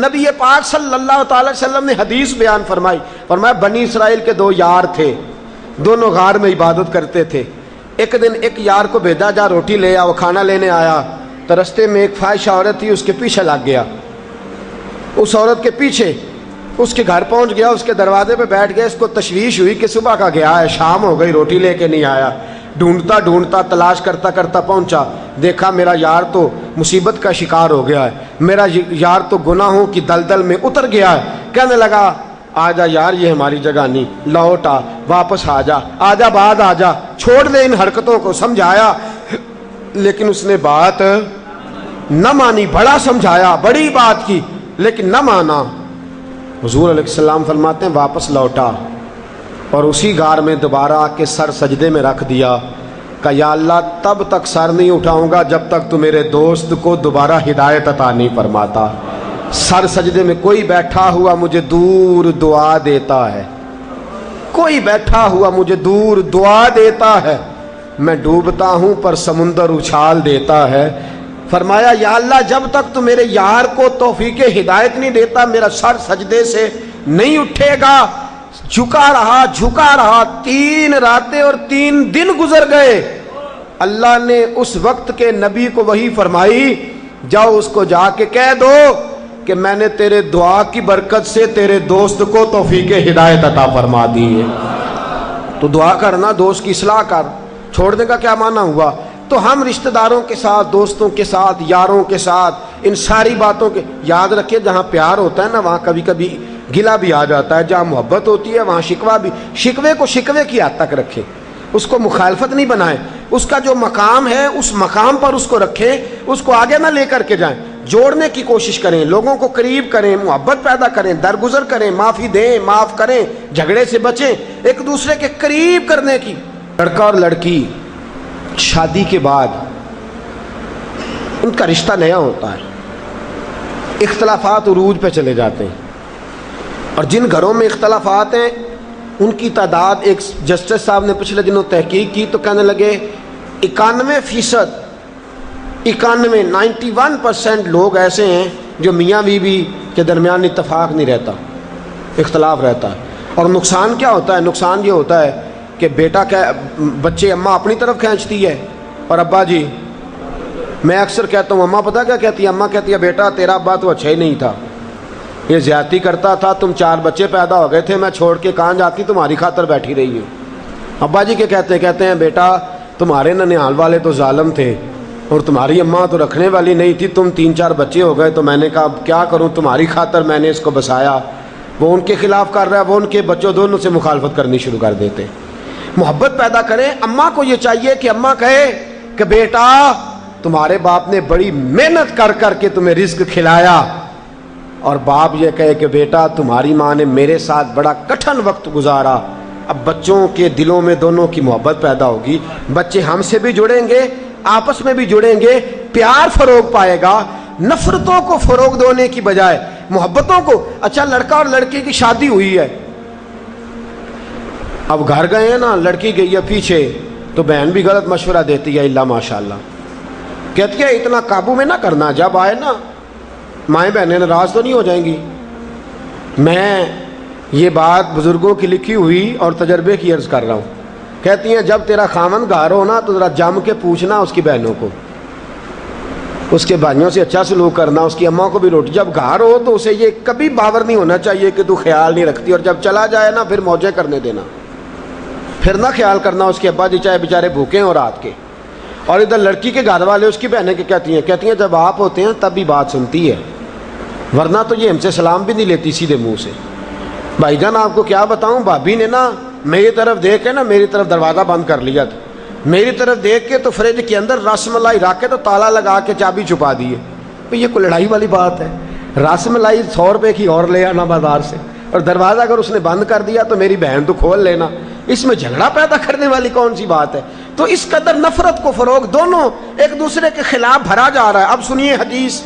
نبی پاک صلی اللہ تعالی وسلم نے حدیث بیان فرمائی، فرمایا بنی اسرائیل کے دو یار تھے، دونوں غار میں عبادت کرتے تھے۔ ایک دن ایک یار کو بھیجا جا روٹی لے آ، وہ کھانا لینے آیا تو رستے میں ایک فاحشہ عورت تھی، اس کے پیچھے لگ گیا، اس عورت کے پیچھے اس کے گھر پہنچ گیا، اس کے دروازے پہ بیٹھ گیا۔ اس کو تشویش ہوئی کہ صبح کا گیا ہے، شام ہو گئی، روٹی لے کے نہیں آیا۔ ڈھونڈتا ڈھونڈتا تلاش کرتا کرتا پہنچا، دیکھا میرا یار تو مصیبت کا شکار ہو گیا ہے، میرا یار تو گناہوں کی دلدل میں اتر گیا ہے۔ کہنے لگا آ جا یار، یہ ہماری جگہ نہیں، لوٹ آ، واپس آ جا، آ جا بعد آ جا، چھوڑ دے ان حرکتوں کو۔ سمجھایا لیکن اس نے بات نہ مانی، بڑا سمجھایا، بڑی بات کی لیکن نہ مانا۔ حضور علیہ السلام فرماتے ہیں واپس لوٹا اور اسی غار میں دوبارہ آ کے سر سجدے میں رکھ دیا کہ یا اللہ تب تک سر نہیں اٹھاؤں گا جب تک تو میرے دوست کو دوبارہ ہدایت عطا نہیں فرماتا۔ سر سجدے میں کوئی بیٹھا ہوا مجھے دور دعا دیتا ہے، کوئی بیٹھا ہوا مجھے دور دعا دیتا ہے، میں ڈوبتا ہوں پر سمندر اچھال دیتا ہے۔ فرمایا یا اللہ جب تک تو میرے یار کو توفیق ہدایت نہیں دیتا میرا سر سجدے سے نہیں اٹھے گا۔ جھکا رہا 3 راتیں اور 3 دن گزر گئے۔ اللہ نے اس وقت کے نبی کو وحی فرمائی جاؤ اس کو جا کے کہہ دو کہ میں نے تیرے دعا کی برکت سے تیرے دوست کو توفیق ہدایت عطا فرما دی ہے۔ تو دعا کرنا، دوست کی اصلاح کر، چھوڑنے کا کیا معنی ہوا؟ تو ہم رشتہ داروں کے ساتھ، دوستوں کے ساتھ، یاروں کے ساتھ ان ساری باتوں کے یاد رکھیں، جہاں پیار ہوتا ہے نا وہاں کبھی کبھی گلہ بھی آ جاتا ہے، جہاں محبت ہوتی ہے وہاں شکوہ بھی، شکوے کو شکوے کی حد تک رکھیں، اس کو مخالفت نہیں بنائیں، اس کا جو مقام ہے اس مقام پر اس کو رکھیں، اس کو آگے نہ لے کر کے جائیں، جوڑنے کی کوشش کریں، لوگوں کو قریب کریں، محبت پیدا کریں، درگزر کریں، معافی دیں، معاف کریں، جھگڑے سے بچیں، ایک دوسرے کے قریب کرنے کی۔ لڑکا اور لڑکی شادی کے بعد ان کا رشتہ نیا ہوتا ہے، اختلافات عروج پہ چلے جاتے ہیں، اور جن گھروں میں اختلافات ہیں ان کی تعداد، ایک جسٹس صاحب نے پچھلے دنوں تحقیق کی تو کہنے لگے 91% 91% لوگ ایسے ہیں جو میاں بیوی کے درمیان اتفاق نہیں رہتا، اختلاف رہتا ہے۔ اور نقصان کیا ہوتا ہے؟ نقصان یہ ہوتا ہے کہ بیٹا بچے اماں اپنی طرف کھینچتی ہے اور ابا جی، میں اکثر کہتا ہوں اماں پتہ کیا کہتی ہے؟ اماں کہتی ہے بیٹا تیرا ابا تو اچھا ہی نہیں تھا، یہ زیادتی کرتا تھا، تم 4 بچے پیدا ہو گئے تھے، میں چھوڑ کے کہاں جاتی، تمہاری خاطر بیٹھی رہی ہوں۔ ابا جی کے کہتے ہیں بیٹا تمہارے ننیال والے تو ظالم تھے اور تمہاری اماں تو رکھنے والی نہیں تھی، تم 3-4 بچے ہو گئے تو میں نے کہا اب کیا کروں، تمہاری خاطر میں نے اس کو بسایا۔ وہ ان کے خلاف کر رہا ہے، وہ ان کے بچوں دونوں سے مخالفت کرنی شروع کر دیتے۔ محبت پیدا کریں۔ اماں کو یہ چاہیے کہ اماں کہے کہ بیٹا تمہارے باپ نے بڑی محنت کر کر کے تمہیں رزق کھلایا، اور باپ یہ کہے کہ بیٹا تمہاری ماں نے میرے ساتھ بڑا کٹھن وقت گزارا۔ اب بچوں کے دلوں میں دونوں کی محبت پیدا ہوگی، بچے ہم سے بھی جڑیں گے، آپس میں بھی جڑیں گے، پیار فروغ پائے گا، نفرتوں کو فروغ دینے کی بجائے محبتوں کو۔ اچھا لڑکا اور لڑکی کی شادی ہوئی ہے، اب گھر گئے ہیں نا، لڑکی گئی ہے پیچھے تو بہن بھی غلط مشورہ دیتی ہے، اللہ ماشاءاللہ کہتی ہے اتنا قابو میں نہ کرنا، جب آئے نا مائیں بہنیں ناراض تو نہیں ہو جائیں گی۔ میں یہ بات بزرگوں کی لکھی ہوئی اور تجربے کی عرض کر رہا ہوں۔ کہتی ہیں جب تیرا خامن گھر ہو نا تو ذرا جم کے پوچھنا اس کی بہنوں کو، اس کے بھائیوں سے اچھا سلوک کرنا، اس کی اماں کو بھی روٹی، جب گھر ہو تو اسے یہ کبھی باور نہیں ہونا چاہیے کہ تو خیال نہیں رکھتی، اور جب چلا جائے نا پھر موجیں کرنے دینا، پھر نہ خیال کرنا اس کے ابا جی چاہے بیچارے بھوکے ہیں اور رات کے۔ اور ادھر لڑکی کے گھر والے اس کی بہنیں کہتی ہیں جب آپ ہوتے ہیں تب بھی بات سنتی ہے، ورنہ تو یہ ہم سے سلام بھی نہیں لیتی سیدھے منہ سے۔ بھائی جان آپ کو کیا بتاؤں، بھابی نے نا میری طرف دیکھ کے نا میری طرف دروازہ بند کر لیا تھا، میری طرف دیکھ کے تو فریج کے اندر رس ملائی رکھ کے تو تالا لگا کے چابی چھپا دی ہے۔ تو یہ کوئی لڑائی والی بات ہے؟ رس ملائی 100 روپے کی اور لے آنا بازار سے، اور دروازہ اگر اس نے بند کر دیا تو میری بہن تو کھول لینا، اس میں جھگڑا پیدا کرنے والی کون سی بات ہے؟ تو اس قدر نفرت کو فروغ، دونوں ایک دوسرے کے خلاف بھرا جا رہا ہے۔ اب سنیے حدیث،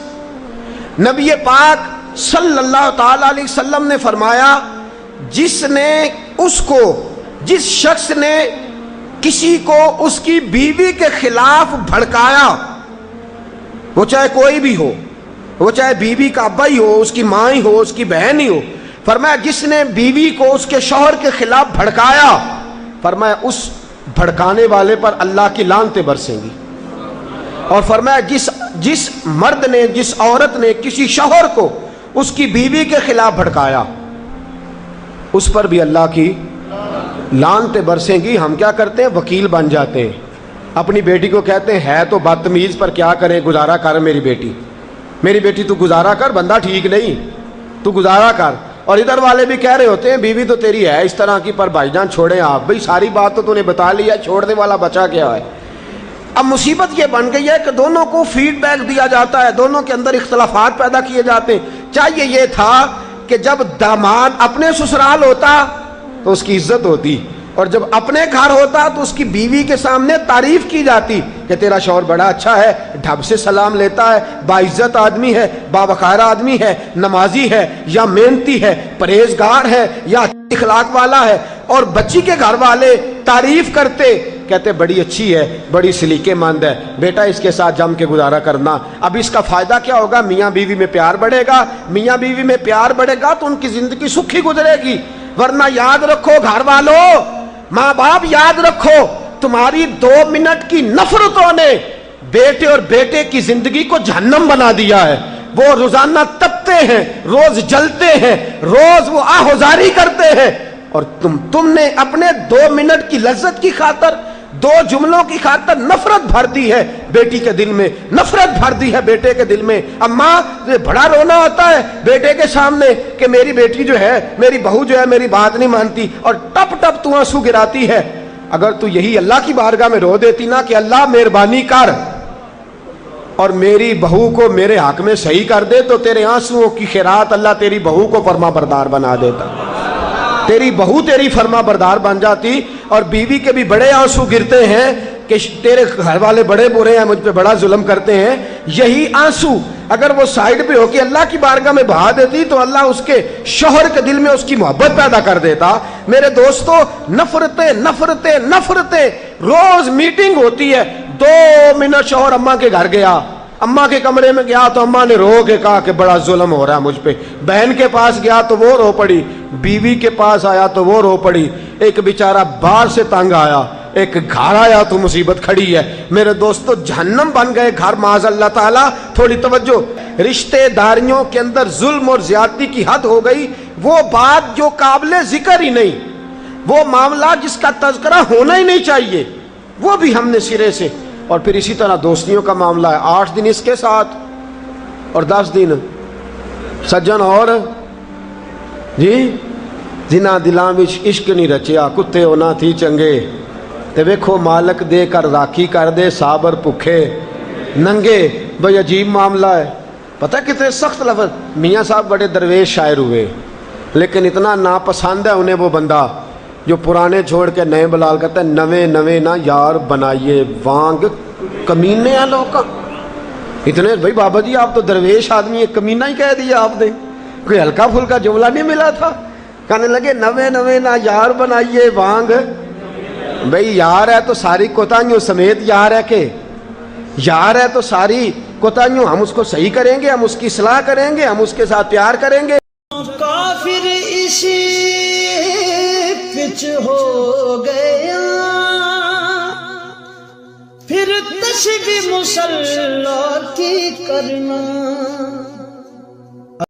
نبی پاک صلی اللہ تعالی علیہ وسلم نے فرمایا جس شخص نے کسی کو اس کی بیوی کے خلاف بھڑکایا، وہ چاہے کوئی بھی ہو، وہ چاہے بیوی کا ابا ہی ہو، اس کی ماں ہی ہو، اس کی بہن ہی ہو، فرمایا جس نے بیوی کو اس کے شوہر کے خلاف بھڑکایا، فرمایا اس بھڑکانے والے پر اللہ کی لعنتیں برسیں گی۔ اور فرمایا جس مرد نے، جس عورت نے کسی شوہر کو اس کی بیوی کے خلاف بھڑکایا، اس پر بھی اللہ کی لعنتیں برسیں گی۔ ہم کیا کرتے ہیں؟ وکیل بن جاتے ہیں، اپنی بیٹی کو کہتے ہیں ہے تو بدتمیز پر کیا کریں، گزارا کر میری بیٹی تو گزارا کر، بندہ ٹھیک نہیں، تو گزارا کر۔ اور ادھر والے بھی کہہ رہے ہوتے ہیں بیوی تو تیری ہے اس طرح کی، پر بھائی جان چھوڑیں آپ، بھئی ساری بات تو نے بتا لی ہے، چھوڑنے والا بچا کیا ہے؟ اب مصیبت یہ بن گئی ہے کہ دونوں کو فیڈ بیک دیا جاتا ہے، دونوں کے اندر اختلافات پیدا کیے جاتے ہیں۔ چاہیے یہ تھا کہ جب داماد اپنے سسرال ہوتا تو اس کی عزت ہوتی، اور جب اپنے گھر ہوتا تو اس کی بیوی کے سامنے تعریف کی جاتی کہ تیرا شوہر بڑا اچھا ہے، ڈھب سے سلام لیتا ہے، باعزت آدمی ہے، باوقار آدمی ہے، نمازی ہے یا محنتی ہے، پرہیزگار ہے یا اخلاق والا ہے۔ اور بچی کے گھر والے تعریف کرتے، کہتے بڑی اچھی ہے، بڑی سلیقے مند ہے، بیٹا اس کے ساتھ جم کے گزارا کرنا۔ اب اس کا فائدہ کیا ہوگا؟ میاں بیوی میں پیار بڑھے گا، میاں بیوی میں پیار بڑھے گا تو ان کی زندگی سکھی گزرے گی۔ ورنہ یاد رکھو گھر والوں، ماں باپ یاد رکھو، تمہاری 2 منٹ کی نفرتوں نے بیٹے اور بیٹے کی زندگی کو جہنم بنا دیا ہے۔ وہ روزانہ تپتے ہیں، روز جلتے ہیں، روز وہ آہوزاری کرتے ہیں، اور تم نے اپنے 2 منٹ کی لذت کی خاطر، 2 جملوں کی خاطر نفرت بھر دی ہے بیٹی کے دل میں، نفرت بھر دی ہے بیٹے کے دل میں۔ اب ماں بڑا رونا ہوتا ہے بیٹے کے سامنے کہ میری بیٹی جو ہے، میری بہو جو ہے میری بات نہیں مانتی، اور ٹپ ٹپ تو آنسو گراتی ہے۔ اگر تو یہی اللہ کی بارگاہ میں رو دیتی نا کہ اللہ مہربانی کر اور میری بہو کو میرے حق میں صحیح کر دے، تو تیرے آنسوؤں کی خیرات اللہ تیری بہو کو فرما بردار بنا دیتا، تیری بہو تیری فرما بردار بن جاتی۔ اور بیوی کے بھی بڑے آنسو گرتے ہیں کہ تیرے گھر والے بڑے برے ہیں، مجھ پہ بڑا ظلم کرتے ہیں۔ یہی آنسو اگر وہ سائیڈ پہ ہو کے اللہ کی بارگاہ میں بہا دیتی تو اللہ اس کے شوہر کے دل میں اس کی محبت پیدا کر دیتا۔ میرے دوستو، نفرتیں نفرتیں نفرتیں، روز میٹنگ ہوتی ہے، 2 منٹ شوہر اماں کے گھر گیا، اماں کے کمرے میں گیا تو اماں نے رو کے کہا کہ بڑا ظلم ہو رہا ہے مجھ پہ، بہن کے پاس گیا تو وہ رو پڑی، بیوی کے پاس آیا تو وہ رو پڑی، ایک بیچارہ باہر سے تنگ آیا، ایک گھر آیا تو مصیبت کھڑی ہے۔ میرے دوستو، جہنم بن گئے گھر معاذ اللہ تعالیٰ۔ تھوڑی توجہ، رشتہ داریوں کے اندر ظلم اور زیادتی کی حد ہو گئی، وہ بات جو قابل ذکر ہی نہیں، وہ معاملہ جس کا تذکرہ ہونا ہی نہیں چاہیے، وہ بھی ہم نے سرے سے۔ اور پھر اسی طرح دوستیوں کا معاملہ ہے، 8 دن اس کے ساتھ اور 10 دن سجن اور جی جنہ دلاں وچ عشق نہیں رچیا، کتے ہونا تھی چنگے، تے ویکھو مالک دے کر راکھی کر دے صابر بھکھے ننگے۔ بھئی عجیب معاملہ ہے، پتہ کتنے سخت لفظ۔ میاں صاحب بڑے درویش شاعر ہوئے، لیکن اتنا ناپسند ہے انہیں وہ بندہ جو پرانے چھوڑ کے نئے بلال کرتا ہے، نوے نوے نہ یار بنائیے وانگ کمینے ہیں لوگ کا۔ اتنے بھائی بابا جی آپ تو درویش آدمی ہے، کمینہ ہی کہہ دیا آپ نے، کوئی ہلکا پھلکا جملہ نہیں ملا تھا۔ کہنے لگے نوے نوے نہ یار بنائیے وانگ، بھئی یار ہے تو ساری کوتاہیوں سمیت یار ہے، کہ یار ہے تو ساری کوتاہیوں ہم اس کو صحیح کریں گے، ہم اس کی اصلاح کریں گے، ہم اس کے ساتھ پیار کریں گے۔ کافر اسی پچ ہو گیا، پھر تسبیح مصلی کی کرنا۔